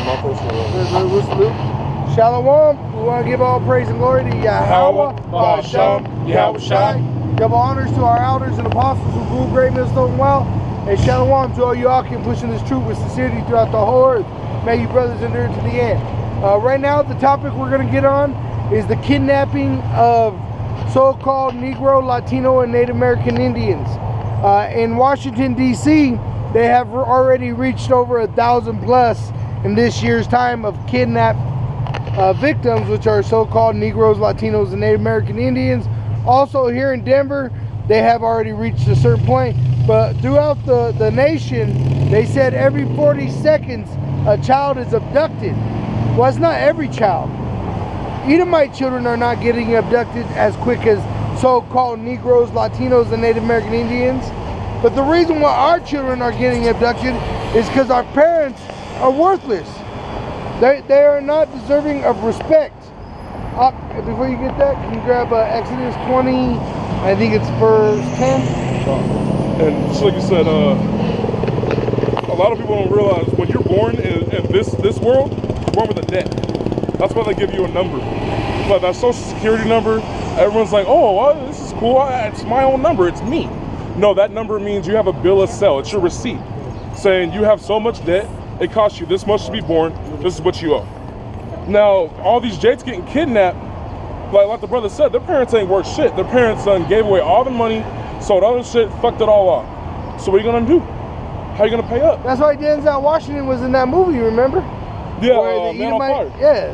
my personal We'll salute. Shalom. We want to give all praise and glory to Yahweh, Hashem, Yahweh Shai. Give honors to our elders and apostles who rule great millstone well. And shalom to all you Akim pushing this truth with sincerity throughout the whole earth. May you brothers endure to the end. Right now, the topic we're going to get on is the kidnapping of so-called Negro, Latino, and Native American Indians. In Washington, D.C., they have already reached over 1,000 plus in this year's time of kidnapped victims, which are so-called Negroes, Latinos, and Native American Indians. Also here in Denver, they have already reached a certain point. But throughout the nation, they said every 40 seconds a child is abducted. Well, it's not every child. Edomite children are not getting abducted as quick as so-called Negroes, Latinos, and Native American Indians. But the reason why our children are getting abducted is because our parents are worthless. They are not deserving of respect. Before you get that, can you grab Exodus 20, I think it's verse 10? And just like you said, a lot of people don't realize when you're born in this world, you're born with a debt. That's why they give you a number. But that social security number, everyone's like, oh, well, this is cool. It's my own number. It's me. No, that number means you have a bill of sale. It's your receipt saying you have so much debt. It costs you this much to be born. This is what you owe. Now, all these Jakes getting kidnapped, like the brother said, their parents ain't worth shit. Their parents gave away all the money, sold other shit, fucked it all up. So what are you gonna do? How are you gonna pay up? That's why Denzel Washington was in that movie, remember? Yeah, Man on Fire. Yeah.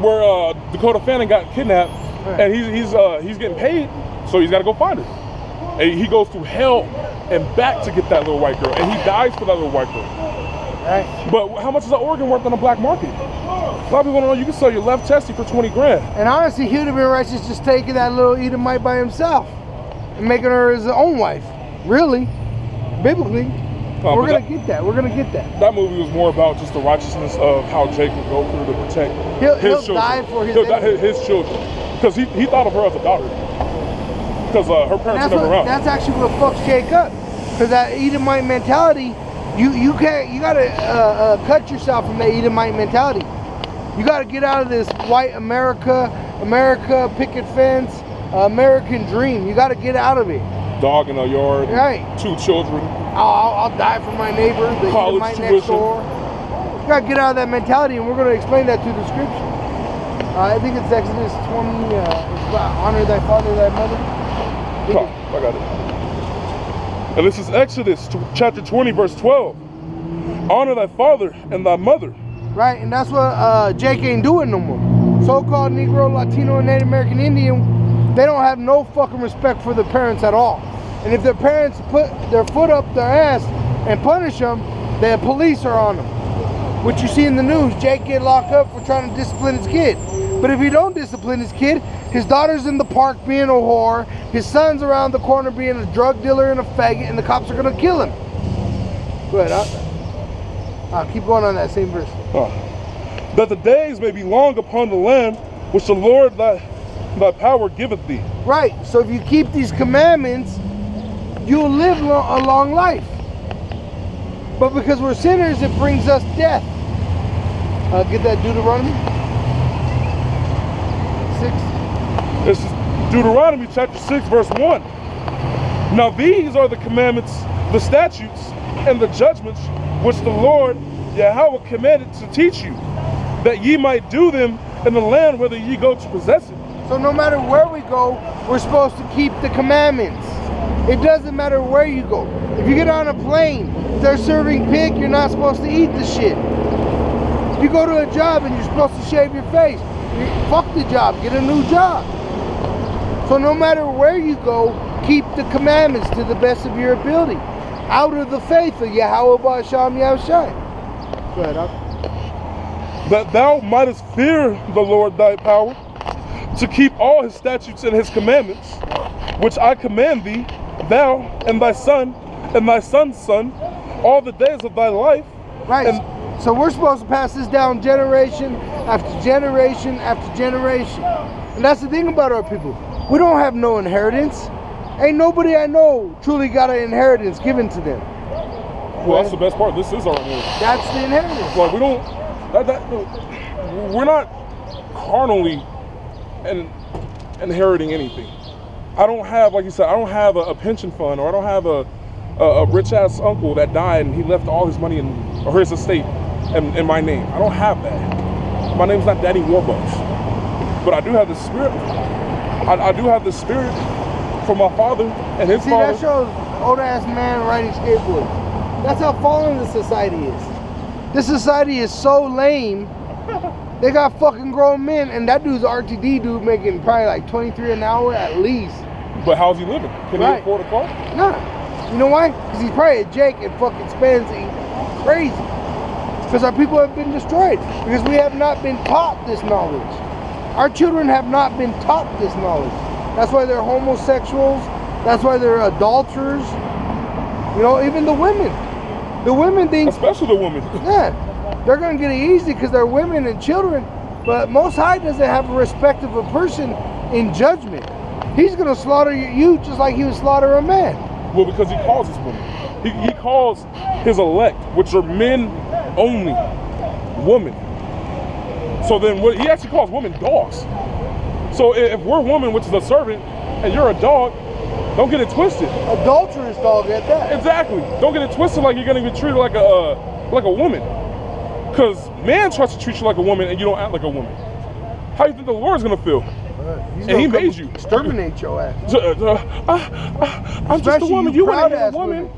Where Dakota Fanning got kidnapped, right. And he's getting paid, so he's got to go find her. And he goes through hell and back to get that little white girl, and he dies for that little white girl. Right. But how much is that organ worth on the black market? A lot of people don't know you can sell your left testy for 20 grand. And honestly, he would have been righteous just taking that little Edomite by himself and making her his own wife. Really, biblically. We're gonna get that. We're gonna get that. That movie was more about just the righteousness of how Jake would go through to protect his children. Die for his children, because he thought of her as a daughter. Because her parents were never around. That's actually what fucks Jake up. Because that Edomite mentality, you gotta cut yourself from that Edomite mentality. You gotta get out of this white America picket fence, American dream. You gotta get out of it. Dog in a yard, right? 2 children. I'll die for my neighbor, the Edomite next door. You gotta get out of that mentality, and we're gonna explain that through the scripture. I think it's Exodus 20. It's about honor thy father, thy mother. I got it. And this is Exodus chapter 20, verse 12. Honor thy father and thy mother. Right, and that's what Jake ain't doing no more. So-called Negro, Latino, and Native American Indian, they don't have no fucking respect for their parents at all. And if their parents put their foot up their ass and punish them, the police are on them. What you see in the news, Jake get locked up for trying to discipline his kid. But if he don't discipline his kid, his daughter's in the park being a whore, his son's around the corner being a drug dealer and a faggot, and the cops are gonna kill him. Go ahead, I'll keep going on that same verse. That the days may be long upon the land which the Lord thy power giveth thee. Right, so if you keep these commandments, you'll live a long life. But because we're sinners, it brings us death. Get that Deuteronomy 6. This is Deuteronomy chapter 6, verse 1. Now these are the commandments, the statutes, and the judgments which the Lord Yahweh commanded to teach you, that ye might do them in the land whither ye go to possess it. So no matter where we go, we're supposed to keep the commandments. It doesn't matter where you go. If you get on a plane, if they're serving pig, you're not supposed to eat the shit. If you go to a job and you're supposed to shave your face, fuck the job, get a new job. So no matter where you go, keep the commandments to the best of your ability. Out of the faith of Yahweh Ba'asham Yahushai. Go ahead, that thou mightest fear the Lord thy power, to keep all his statutes and his commandments, which I command thee, thou and thy son and thy son's son, all the days of thy life. Right. And so we're supposed to pass this down generation after generation after generation. And that's the thing about our people. We don't have no inheritance. Ain't nobody I know truly got an inheritance given to them. Well, that's the best part. This is our inheritance. That's the inheritance. Like, we don't, we're not carnally inheriting anything. I don't have, like you said, I don't have a pension fund, or I don't have a rich ass uncle that died and he left all his money or his estate in my name. I don't have that. My name's not Daddy Warbucks, but I do have the spirit. I do have the spirit from my father and his father. That shows old ass man riding skateboards. That's how fallen the society is. This society is so lame. They got fucking grown men, and that dude's RTD dude making probably like 23 an hour at least. But how's he living? Can he afford a car? Nah. You know why? Because he's probably a Jake and fucking spends crazy. Because our people have been destroyed. Because we have not been taught this knowledge. Our children have not been taught this knowledge. That's why they're homosexuals. That's why they're adulterers. You know, even the women. The women think... Especially the women. Yeah. They're going to get it easy because they're women and children. But Most High doesn't have a respect of a person in judgment. He's going to slaughter you just like he would slaughter a man. Well, because he calls his women. He calls his elect, which are men only, women. So then what he actually calls women dogs. So if we're woman, which is a servant, and you're a dog, don't get it twisted. Adulterous dog at that. Exactly. Don't get it twisted like you're going to be treated like a woman. Because man tries to treat you like a woman and you don't act like a woman. How do you think the Lord's going to feel? And he made you. Exterminate your ass. I'm just a woman. You wouldn't hit a woman.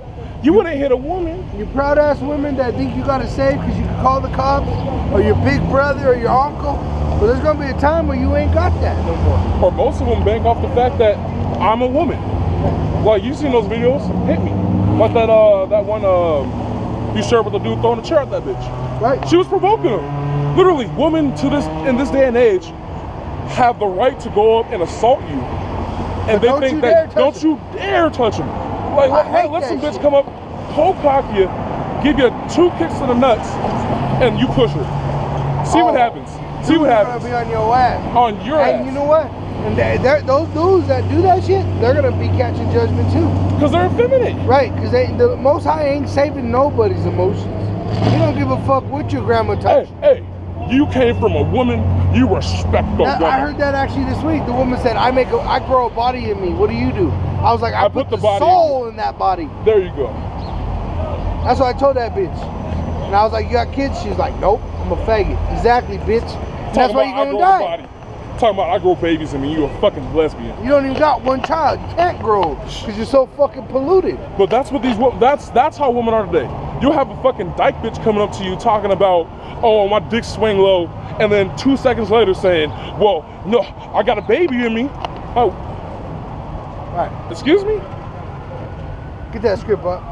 You wouldn't hit a woman. You proud ass women that think you got to save because you can call the cops or your big brother or your uncle. But there's going to be a time where you ain't got that no more. Or most of them bank off the fact that I'm a woman. Like, you seen those videos? Hit me. Like that one you shared with the dude throwing a chair at that bitch. Right. She was provoking him. Literally, women in this day and age have the right to go up and assault you. And they think that don't you dare touch them. Like, let some bitch come up, toe cock you, give you 2 kicks to the nuts, and you push her. See what happens. See what happens. Gonna be on your ass. On your ass. And you know what? And those dudes that do that shit, they're gonna be catching judgment too. Because they're effeminate. Right, because the Most High ain't saving nobody's emotions. He don't give a fuck what your grandma touched. Hey, you came from a woman, you respect the woman. I heard that actually this week. The woman said, I grow a body in me. What do? I was like, I put the soul in that body. There you go. That's what I told that bitch. And I was like, you got kids? She's like, nope, I'm a faggot. Exactly, bitch. That's why you're gonna die. Talking about I grow babies in me, you a fucking lesbian. You don't even got one child. You can't grow because you're so fucking polluted. But that's what that's how women are today. You'll have a fucking dyke bitch coming up to you talking about, oh, my dick swing low, and then 2 seconds later saying, well, no, I got a baby in me. Oh. Right. Excuse me? Get that script up.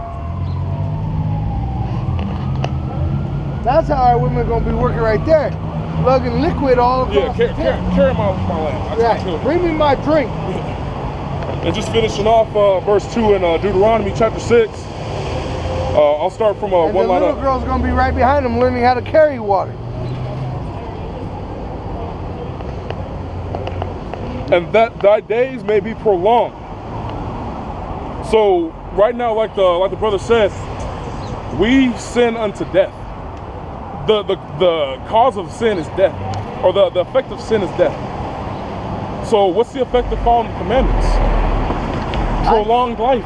That's how our women are gonna be working right there. Lugging liquid all across the carry my lamp. Right. Bring me my drink. And just finishing off verse 2 in Deuteronomy chapter 6. I'll start from one line up. And the little girl's gonna be right behind them learning how to carry water. And that thy days may be prolonged. So right now, like the brother said, we sin unto death. The cause of sin is death, or the effect of sin is death. So what's the effect of following the commandments? Prolonged life,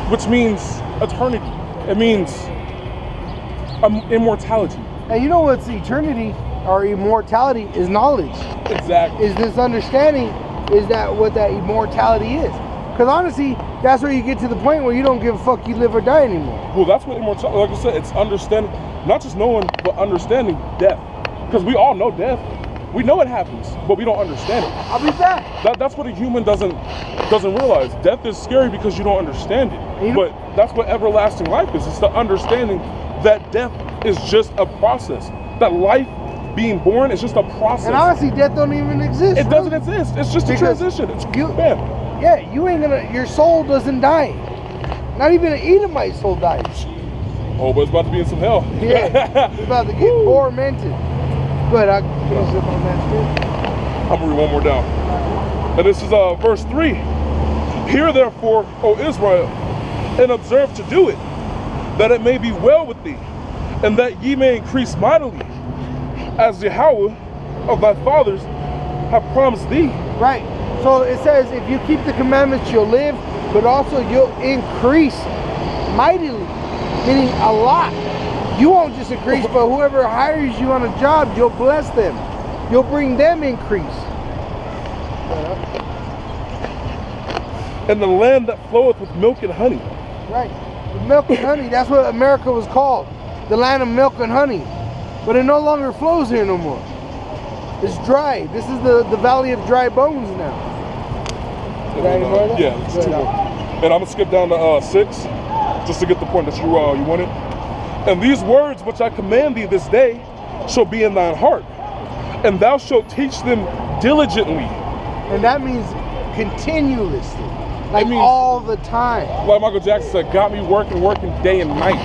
which means eternity. It means immortality. And you know what's eternity or immortality is knowledge. Exactly. Is this understanding, is that what that immortality is? Because honestly, that's where you get to the point where you don't give a fuck, you live or die anymore. Well, that's what immortality, like I said, it's understanding, not just knowing, but understanding death. Because we all know death. We know it happens, but we don't understand it. I'll be back. That's what a human doesn't realize. Death is scary because you don't understand it. But that's what everlasting life is. It's the understanding that death is just a process. That life being born is just a process. And honestly, death don't even exist. It doesn't exist. It's just a transition. It's bam. Yeah, you ain't gonna, your soul doesn't die. Not even an Edomite soul dies. Oh, but it's about to be in some hell. Yeah, it's about to get tormented. But I can finish up on that script. I'm gonna read one more down. And this is verse 3. Hear therefore, O Israel, and observe to do it, that it may be well with thee, and that ye may increase mightily, as Yahweh of thy fathers have promised thee. Right. So it says, if you keep the commandments, you'll live, but also you'll increase mightily, meaning a lot. You won't just increase, but whoever hires you on a job, you'll bless them. You'll bring them increase. And the land that floweth with milk and honey. Right. With milk and honey. That's what America was called. The land of milk and honey. But it no longer flows here no more. It's dry. This is the valley of dry bones now. Yeah, it's 2 more. And I'm going to skip down to 6, just to get the point that you wanted. And these words which I command thee this day shall be in thine heart, and thou shalt teach them diligently. And that means continuously. Like all the time. Like Michael Jackson said, got me working day and night.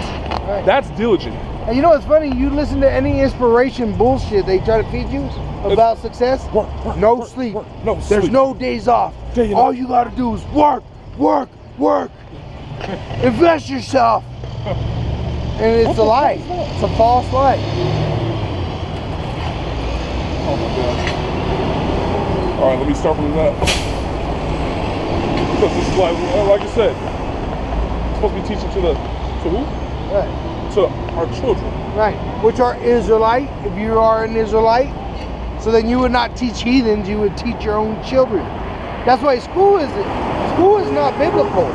Right. That's diligent. And you know what's funny? You listen to any inspiration bullshit they try to feed you about success. No sleep. No There's sleep. no days off. All you gotta do is work. Invest yourself. And it's a lie. It's a false lie. Oh my God. All right, let me start from that. Because this is like I said, it's supposed to be teaching to who? Right. To our children. Right. Which are Israelite, if you are an Israelite. So then you would not teach heathens, you would teach your own children. That's why school is not biblical.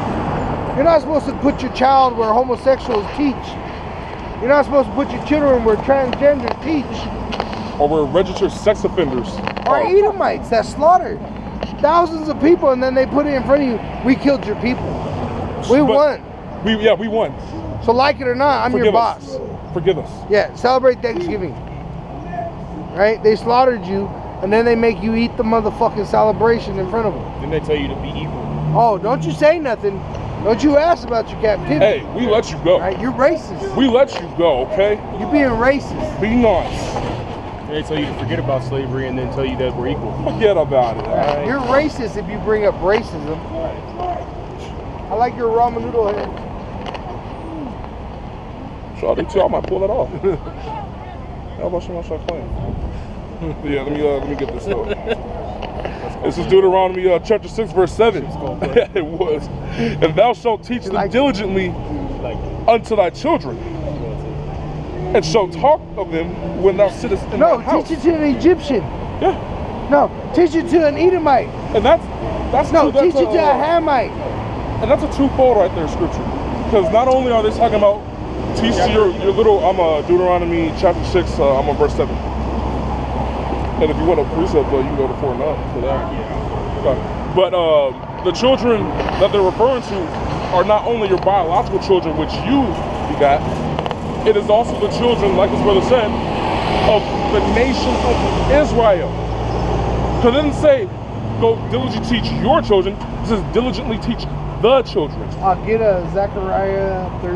You're not supposed to put your child where homosexuals teach. You're not supposed to put your children where transgenders teach. Or where registered sex offenders or Edomites that slaughtered thousands of people, and then they put it in front of you. We killed your people. We won. We won. So like it or not, I'm your boss. Forgive us. Yeah, celebrate Thanksgiving. Right? They slaughtered you, and then they make you eat the motherfucking celebration in front of them. Then they tell you to be evil. Oh, don't you say nothing. Don't you ask about your captivity. Hey, we let you go. Right? You're racist. We let you go, okay? You're being racist. Be nice. They tell you to forget about slavery and then tell you that we're equal. Forget about it, all right? You're racist if you bring up racism. I like your ramen noodle head. So I think I might pull that off. How about you start playing? Yeah, let me get this though. This is Deuteronomy chapter 6, verse 7. It was. And thou shalt teach them diligently unto thy children, and shalt talk of them when thou sittest in thy house. Teach it to an Egyptian. Yeah. No, teach it to an Edomite. And that's teach it to a Hamite. And that's a twofold right there, scripture. Because not only are they talking about teach your little, I'm Deuteronomy chapter 6, I'm on verse 7. And if you want a precept, you can go to 4 and up for that. Okay. But the children that they're referring to are not only your biological children, which you got, it is also the children, like his brother said, of the nation of Israel. Because it didn't say, go diligently teach your children. It says diligently teach the children. I'll get a Zechariah 13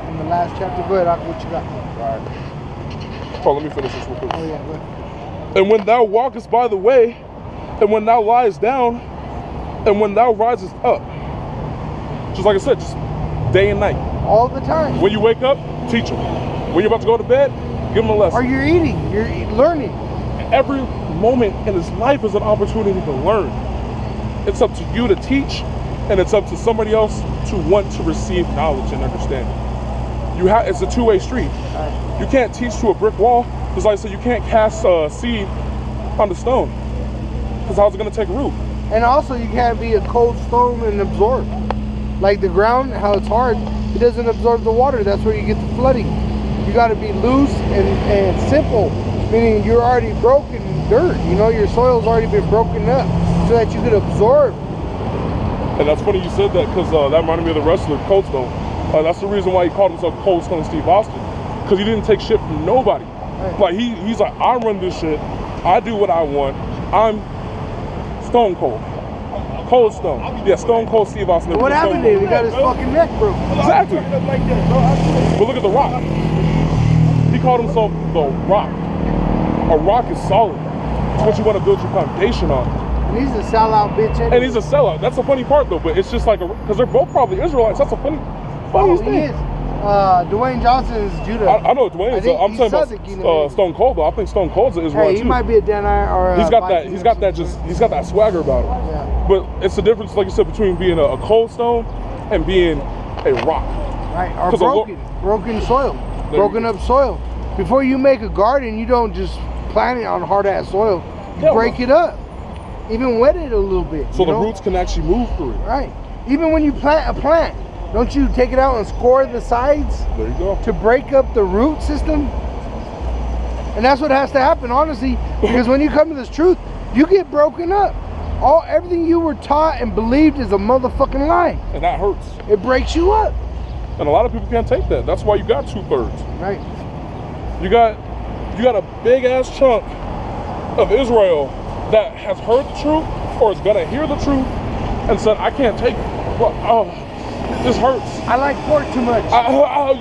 in the last chapter. Go ahead, what you got? All right. Oh, let me finish this real quick. Oh, yeah, go ahead. And when thou walkest by the way, and when thou liest down, and when thou risest up. Just like I said, just day and night. All the time. When you wake up, teach them. When you're about to go to bed, give them a lesson. Or you're eating, you're learning. Every moment in his life is an opportunity to learn. It's up to you to teach, and it's up to somebody else to want to receive knowledge and understanding. It's a two-way street. You can't teach to a brick wall. Because like I said, you can't cast seed on the stone. Because how's it going to take root? And also, you can't be a cold stone and absorb. Like the ground, how it's hard, it doesn't absorb the water. That's where you get the flooding. You got to be loose and simple, meaning you're already broken dirt. You know, your soil's already been broken up so that you could absorb. And that's funny you said that, because that reminded me of the wrestler, Cold Stone. That's the reason why he called himself Cold Stone Steve Austin. Because he didn't take shit from nobody. Right. Like, he's like, I run this shit. I do what I want. I'm Stone Cold. Cold Stone. Yeah, Stone Cold Steve Austin. What happened to him? He got his fucking neck broken. Exactly. But look at The Rock. He called himself The Rock. A rock is solid. It's what you want to build your foundation on. And he's a sellout bitch anyway. And he's a sellout. That's the funny part though. But it's just like, because they're both probably Israelites. That's a funny thing. He is. Dwayne Johnson is Judah. I know Dwayne. I'm talking about Stone Cold, though. I think Stone Cold's an Israelite too. He might be a Denite or he's got that. He's got that swagger about him. Yeah. But it's the difference, like you said, between being a cold stone and being a rock. Right. Or broken soil, broken up soil. Before you make a garden, you don't just plant it on hard ass soil. You break it up, even wet it a little bit. So the roots can actually move through it. Right. Even when you plant a plant, don't you take it out and score the sides? There you go. To break up the root system? And that's what has to happen, honestly, because when you come to this truth, you get broken up. Everything you were taught and believed is a motherfucking lie. And that hurts. It breaks you up. And a lot of people can't take that. That's why you got 2/3. Right. You got a big ass chunk of Israel that has heard the truth or is gonna hear the truth and said, I can't take it. Well, this hurts. I like pork too much.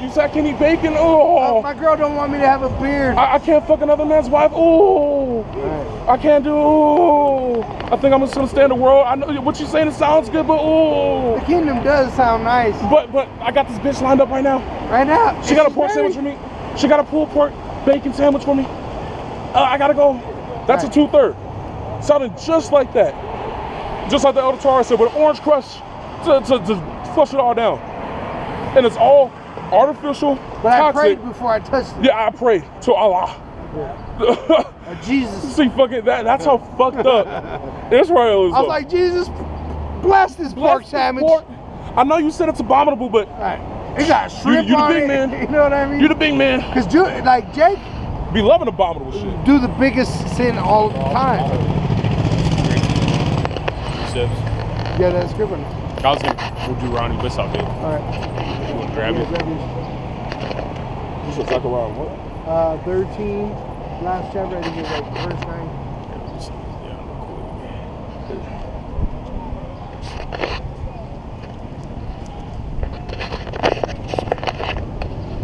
You said I can't eat bacon? Oh. My girl don't want me to have a beard. I can't fuck another man's wife. Oh. Right. I can't do. Oh. I think I'm just gonna stay in the world. I know what you're saying. It sounds good, but oh. The kingdom does sound nice. But I got this bitch lined up right now. Right now. She got a pork sandwich for me. She got a pulled pork bacon sandwich for me. I gotta go. That's a 2/3. Sounding just like that. Just like the Elder Torah said, with an orange crush to flush it all down. And it's all artificial, but toxic. I prayed before I touched it. Yeah, I prayed to Allah. Yeah. Jesus. See, fucking that's how fucked up Israel is. I was like, Jesus, bless this pork sandwich. I know you said it's abominable, but it got shrimp you the on big it. man. You know what I mean? You the big man. Because like Jake be loving abominable shit. Do the biggest sin all the time. Yeah, that's good one. I was gonna do Ronnie, but it's all good. All right. You wanna grab it? You said Zechariah what? 13, last chapter, I think it's like verse 9.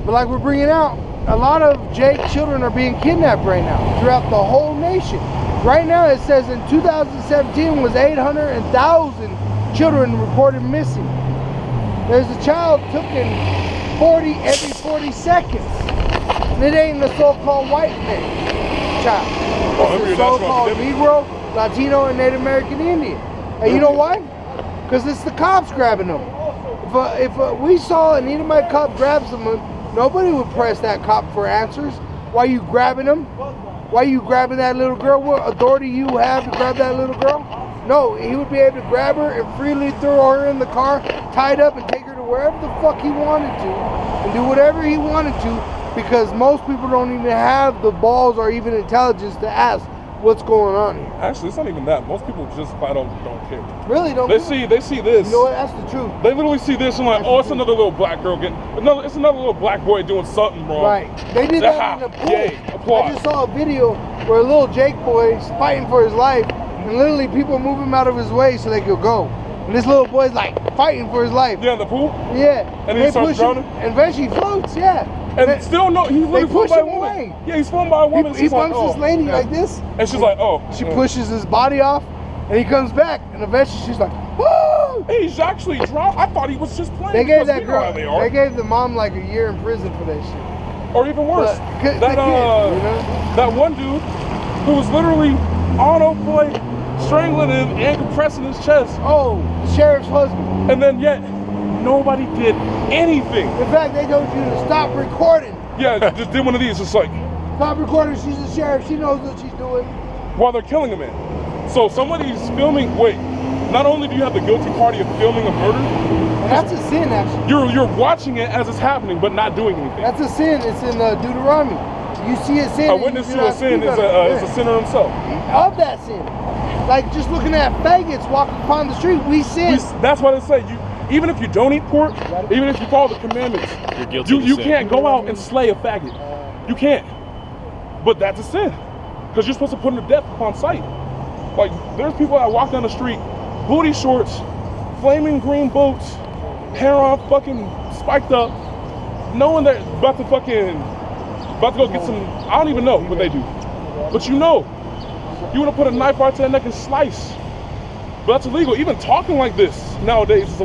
But like we're bringing out, a lot of Jake's children are being kidnapped right now throughout the whole nation. Right now it says in 2017 was 800,000 children reported missing. There's a child taken every 40 seconds. And it ain't the so-called white man child. It's the so-called Negro, Latino, and Native American Indian. And you know why? Because it's the cops grabbing them. If we saw an Edomite cop grab someone, nobody would press that cop for answers. Why are you grabbing them? Why are you grabbing that little girl? What authority you have to grab that little girl? No, he would be able to grab her and freely throw her in the car, tied up, and take her to wherever the fuck he wanted to, and do whatever he wanted to, because most people don't even have the balls or even intelligence to ask what's going on here. Actually, it's not even that. Most people just flat out don't care. Really don't. They see this. You know what? That's the truth. They literally see this and like, oh, it's another little black girl getting it's another little black boy doing something wrong. Right. They did that in the pool. Yay, applause. I just saw a video where a little Jake boy is fighting for his life, and literally people move him out of his way so they could go. And this little boy's like fighting for his life. Yeah, in the pool? Yeah. And he starts drowning? And eventually he floats, yeah. And still no, he's literally flown by a woman. Away. Yeah, he's flown by a woman. He bumps this lady like this. And she's like, oh. She pushes his body off, and he comes back, and eventually she's like, woo! He's actually drowned. I thought he was just playing. They gave that girl, they gave the mom like a year in prison for that shit. Or even worse, that that one dude who was literally on a boy, strangling him and compressing his chest. Oh, the sheriff's husband. And then yet, nobody did anything. In fact, they told you to stop recording. Yeah, just did one of these. It's like, stop recording. She's the sheriff. She knows what she's doing. While they're killing a man. So somebody's filming. Wait, not only do you have the guilty party of filming a murder, that's a sin, actually. You're watching it as it's happening, but not doing anything. That's a sin. It's in Deuteronomy. You see a sin. A witness to a sin is a sinner himself. Of that sin. Like just looking at faggots walking upon the street, we sin. That's what I say. Even if you don't eat pork, even if you follow the commandments, you're guilty. You can't go out and slay a faggot. You can't. But that's a sin, because you're supposed to put him to death upon sight. Like there's people that walk down the street, booty shorts, flaming green boots, hair on fucking spiked up, knowing they're about to go get some. I don't even know what they do, but you know, you want to put a knife right to their neck and slice. But that's illegal. Even talking like this nowadays is illegal.